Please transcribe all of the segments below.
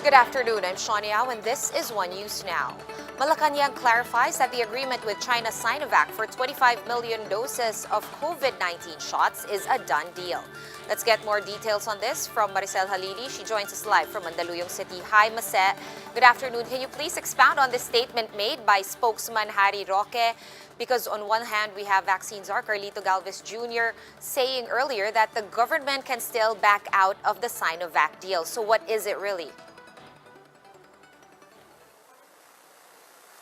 Good afternoon, I'm Shawn Yao and this is One News Now. Malacanang clarifies that the agreement with China's Sinovac for 25 million doses of COVID-19 shots is a done deal. Let's get more details on this from Maricel Halili. She joins us live from Mandaluyong City. Hi, Mase. Good afternoon. Can you please expound on this statement made by spokesman Harry Roque? Because on one hand, we have vaccine czar Carlito Galvez Jr. saying earlier that the government can still back out of the Sinovac deal. So what is it really?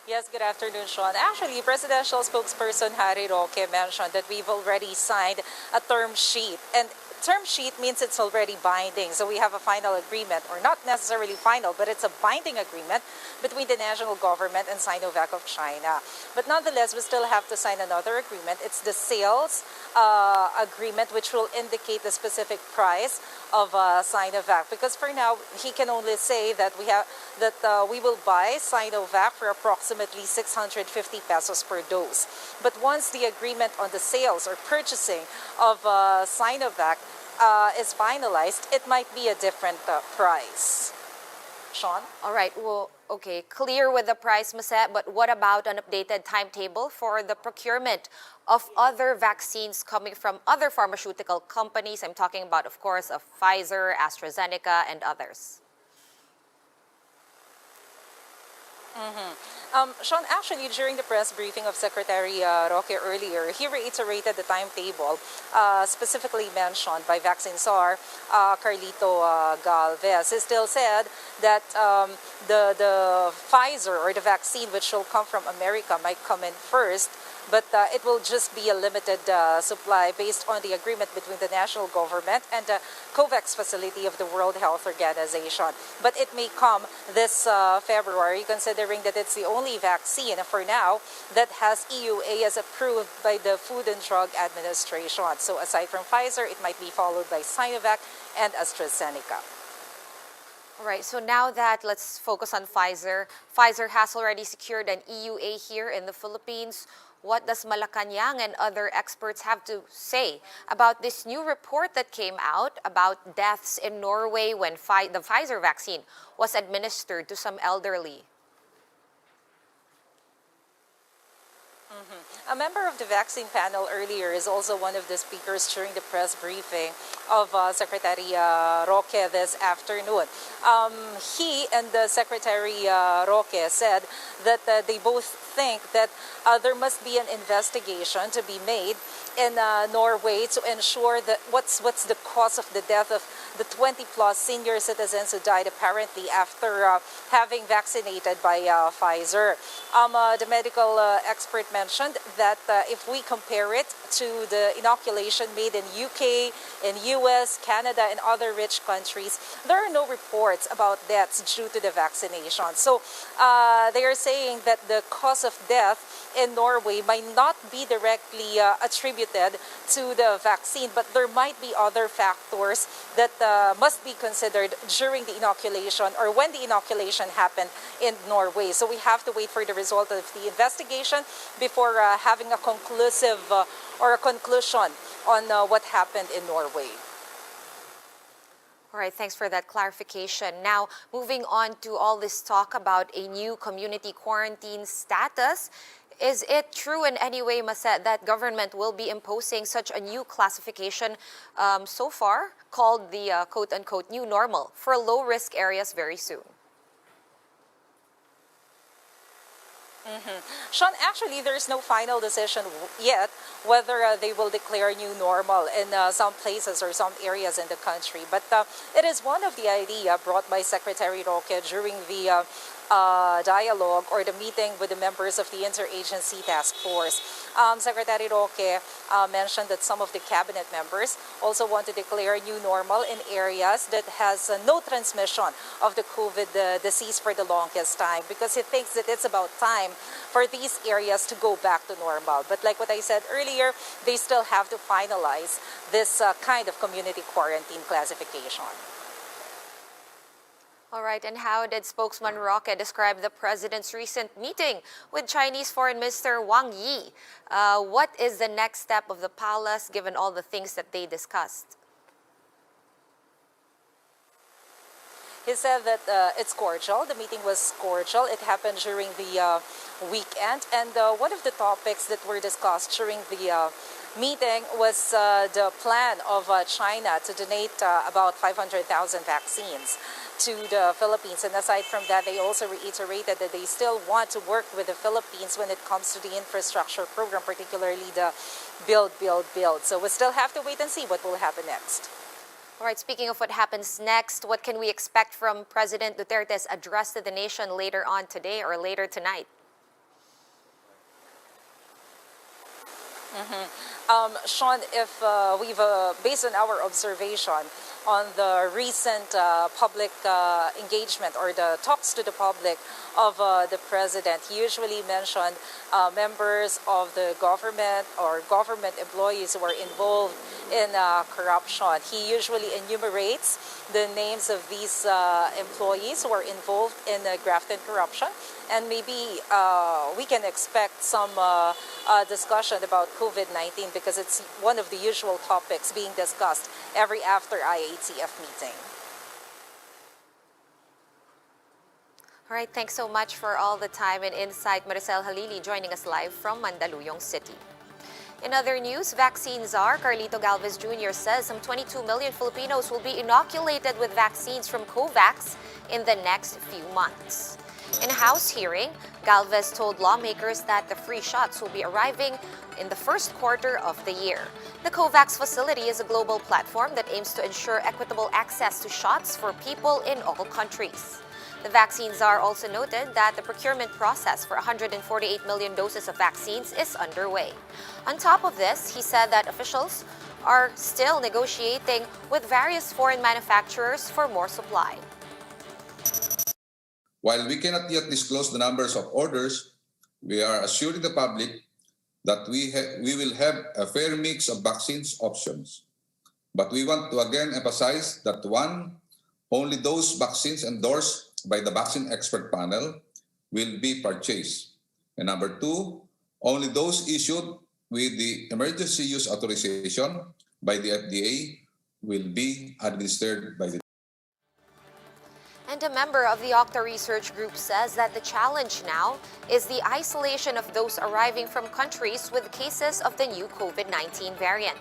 Yes, good afternoon, Shawn. Actually, presidential spokesperson Harry Roque mentioned that we've already signed a term sheet. And term sheet means it's already binding. So we have a final agreement, or not necessarily final, but it's a binding agreement between the national government and Sinovac of China. But nonetheless, we still have to sign another agreement. It's the sales agreement, which will indicate the specific price of Sinovac. Because for now, he can only say that we will buy Sinovac for approximately 650 pesos per dose. But once the agreement on the sales or purchasing of Sinovac is finalized, it might be a different price. Shawn? All right, well, okay, clear with the price, Mase, but what about an updated timetable for the procurement of other vaccines coming from other pharmaceutical companies? I'm talking about, of course, of Pfizer, AstraZeneca, and others. Shawn, actually, during the press briefing of Secretary Roque earlier, he reiterated the timetable specifically mentioned by vaccine czar Carlito Galvez. He still said that the Pfizer or the vaccine which will come from America might come in first, but it will just be a limited supply based on the agreement between the national government and the Covax facility of the World Health Organization. But it may come this February, considering that it's the only vaccine for now that has EUA as approved by the Food and Drug Administration. So aside from Pfizer, it might be followed by Sinovac and AstraZeneca. All right, so now that let's focus on Pfizer. Pfizer has already secured an EUA here in the Philippines. What does Malacanang and other experts have to say about this new report that came out about deaths in Norway when the Pfizer vaccine was administered to some elderly? A member of the vaccine panel earlier is also one of the speakers during the press briefing of Secretary Roque this afternoon. He and the Secretary Roque said that they both think that there must be an investigation to be made in Norway to ensure that what's the cause of the death of the 20-plus senior citizens who died apparently after having vaccinated by Pfizer. The medical expert mentioned that if we compare it to the inoculation made in UK, in US, Canada, and other rich countries, there are no reports about deaths due to the vaccination. So they are saying that the cause of death in Norway might not be directly attributed to the vaccine, but there might be other factors that must be considered during the inoculation or when the inoculation happened in Norway. So we have to wait for the result of the investigation before having a conclusive or a conclusion on what happened in Norway. All right, thanks for that clarification. Now, moving on to all this talk about a new community quarantine status. Is it true in any way, Maset, that government will be imposing such a new classification so far called the quote-unquote new normal for low-risk areas very soon? Shawn, actually, there's no final decision yet whether they will declare new normal in some places or some areas in the country. But it is one of the idea brought by Secretary Roque during the dialogue or the meeting with the members of the Interagency Task Force. Secretary Roque mentioned that some of the cabinet members also want to declare new normal in areas that has no transmission of the COVID disease for the longest time, because he thinks that it's about time for these areas to go back to normal. But like what I said earlier, they still have to finalize this kind of community quarantine classification. All right, and how did spokesman Roque describe the president's recent meeting with Chinese Foreign Minister Wang Yi? What is the next step of the palace given all the things that they discussed? He said that it's cordial. The meeting was cordial. It happened during the weekend. And one of the topics that were discussed during the meeting was the plan of China to donate about 500,000 vaccines to the Philippines. And aside from that, they also reiterated that they still want to work with the Philippines when it comes to the infrastructure program, particularly the build, build, build. So we still have to wait and see what will happen next. All right, speaking of what happens next, what can we expect from President Duterte's address to the nation later on today or later tonight? Sean, if we've, based on our observation on the recent public engagement or the talks to the public of the president, he usually mentioned members of the government or government employees who are involved in corruption. He usually enumerates the names of these employees who are involved in graft and corruption. And maybe we can expect some discussion about COVID-19 because it's one of the usual topics being discussed every after IATF meeting. All right, thanks so much for all the time and insight. Maricel Halili joining us live from Mandaluyong City. In other news, vaccine czar Carlito Galvez Jr. says some 22 million Filipinos will be inoculated with vaccines from Covax in the next few months. In a House hearing, Galvez told lawmakers that the free shots will be arriving in the first quarter of the year. The Covax facility is a global platform that aims to ensure equitable access to shots for people in all countries. The vaccine czar also noted that the procurement process for 148 million doses of vaccines is underway. On top of this, he said that officials are still negotiating with various foreign manufacturers for more supply. While we cannot yet disclose the numbers of orders, we are assuring the public that we will have a fair mix of vaccines options. But we want to again emphasize that one, only those vaccines endorsed by the vaccine expert panel will be purchased. And number two, only those issued with the emergency use authorization by the FDA will be administered by the. And a member of the Octa Research Group says that the challenge now is the isolation of those arriving from countries with cases of the new COVID-19 variant.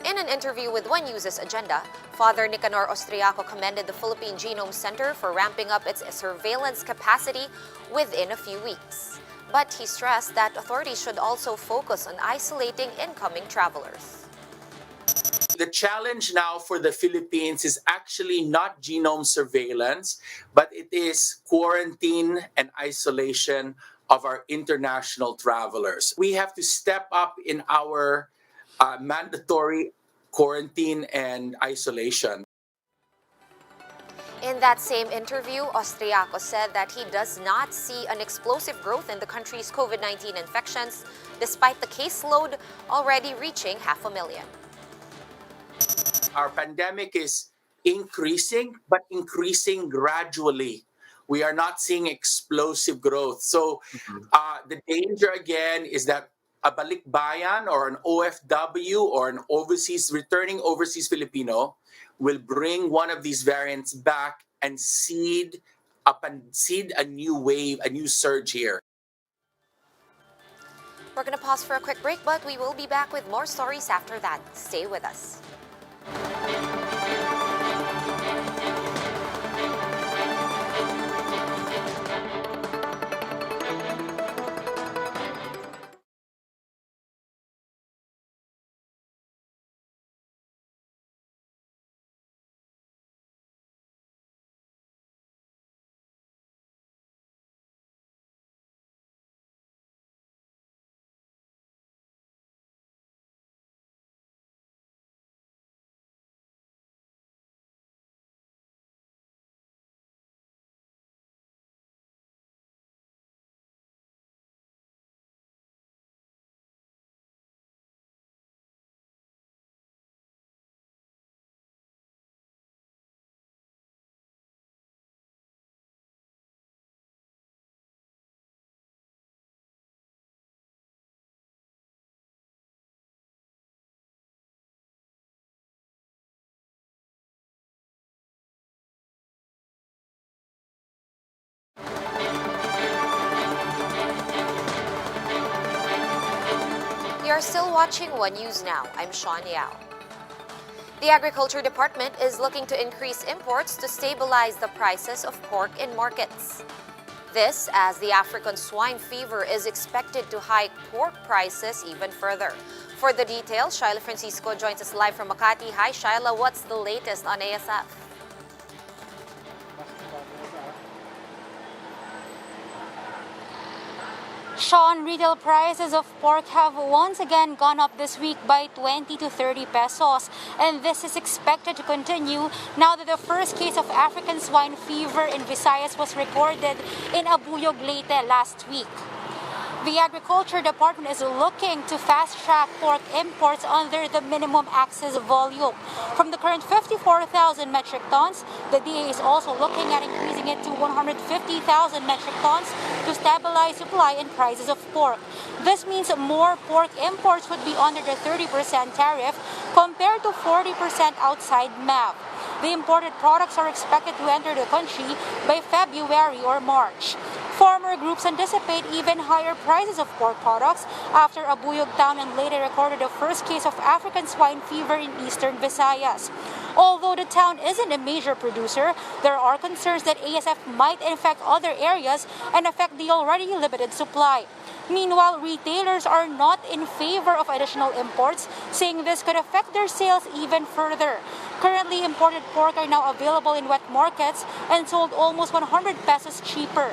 In an interview with One News's Agenda, Father Nicanor Austriaco commended the Philippine Genome Center for ramping up its surveillance capacity within a few weeks. But he stressed that authorities should also focus on isolating incoming travelers. The challenge now for the Philippines is actually not genome surveillance, but it is quarantine and isolation of our international travelers. We have to step up in our mandatory quarantine and isolation. In that same interview, Austriaco said that he does not see an explosive growth in the country's COVID-19 infections, despite the caseload already reaching 500,000. Our pandemic is increasing, but increasing gradually. We are not seeing explosive growth. So the danger again is that a balikbayan or an OFW or an returning overseas Filipino will bring one of these variants back and seed a new wave, a new surge here. We're going to pause for a quick break, but we will be back with more stories after that. Stay with us. are still watching One News Now. I'm Sean Yao. The Agriculture Department is looking to increase imports to stabilize the prices of pork in markets. This as the African swine fever is expected to hike pork prices even further. For the details, Shyla Francisco joins us live from Makati. Hi Shyla, what's the latest on ASF? Sean, retail prices of pork have once again gone up this week by 20 to 30 pesos. And this is expected to continue now that the first case of African swine fever in Visayas was recorded in Abuyog, Leyte last week. The Agriculture Department is looking to fast-track pork imports under the minimum access volume. From the current 54,000 metric tons, the DA is also looking at increasing it to 150,000 metric tons to stabilize supply and prices of pork. This means more pork imports would be under the 30% tariff compared to 40% outside MAV. The imported products are expected to enter the country by February or March. Farmer groups anticipate even higher prices of pork products after Abuyog town and later recorded the first case of African swine fever in eastern Visayas. Although the town isn't a major producer, there are concerns that ASF might infect other areas and affect the already limited supply. Meanwhile, retailers are not in favor of additional imports, saying this could affect their sales even further. Currently, imported pork are now available in wet markets and sold almost 100 pesos cheaper.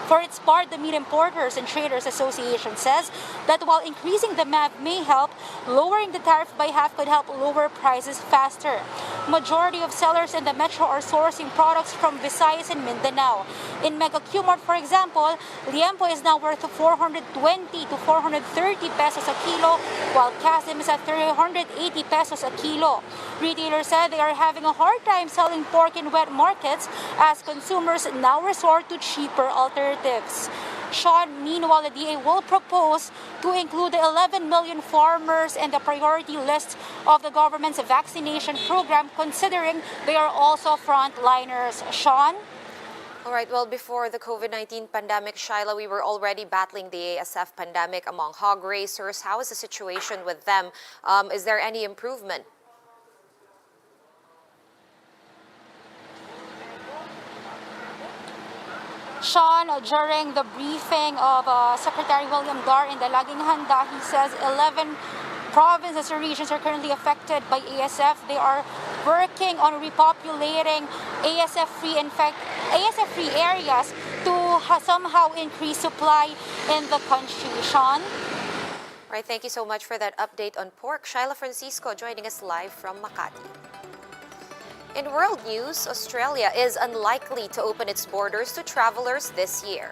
For its part, the Meat Importers and Traders Association says that while increasing the MAV may help, lowering the tariff by half could help lower prices faster. Majority of sellers in the metro are sourcing products from Visayas and Mindanao. In Mega Qmart, for example, liempo is now worth 420 to 430 pesos a kilo, while Casim is at 380 pesos a kilo. Retailers said they are having a hard time selling pork in wet markets as consumers now resort to cheaper alternatives. Sean, meanwhile, the DA will propose to include the 11 million farmers in the priority list of the government's vaccination program, considering they are also frontliners. Sean? All right, well, before the COVID-19 pandemic, Shyla, we were already battling the ASF pandemic among hog raisers. How is the situation with them? Is there any improvement? Sean, during the briefing of Secretary William Gar in the Laging Handa, he says 11 provinces or regions are currently affected by ASF. They are working on repopulating ASF-free, in fact, ASF-free areas to somehow increase supply in the country. Sean? All right, thank you so much for that update on pork. Shyla Francisco joining us live from Makati. In world news, Australia is unlikely to open its borders to travelers this year.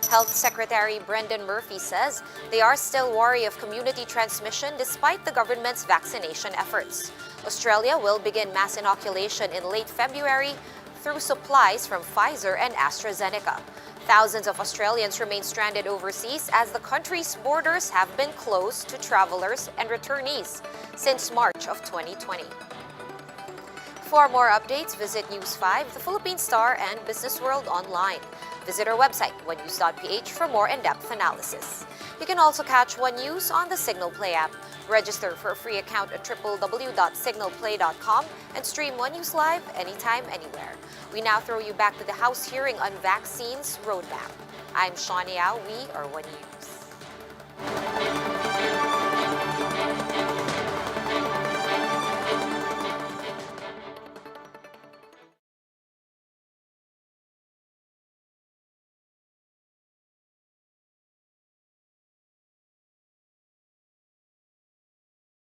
Health Secretary Brendan Murphy says they are still wary of community transmission despite the government's vaccination efforts. Australia will begin mass inoculation in late February through supplies from Pfizer and AstraZeneca. Thousands of Australians remain stranded overseas as the country's borders have been closed to travelers and returnees since March of 2020. For more updates, visit News 5, the Philippine Star, and Business World online. Visit our website, onenews.ph, for more in-depth analysis. You can also catch One News on the Signal Play app. Register for a free account at www.signalplay.com and stream One News live anytime, anywhere. We now throw you back to the House hearing on vaccines roadmap. I'm Sean Yao. We are One News.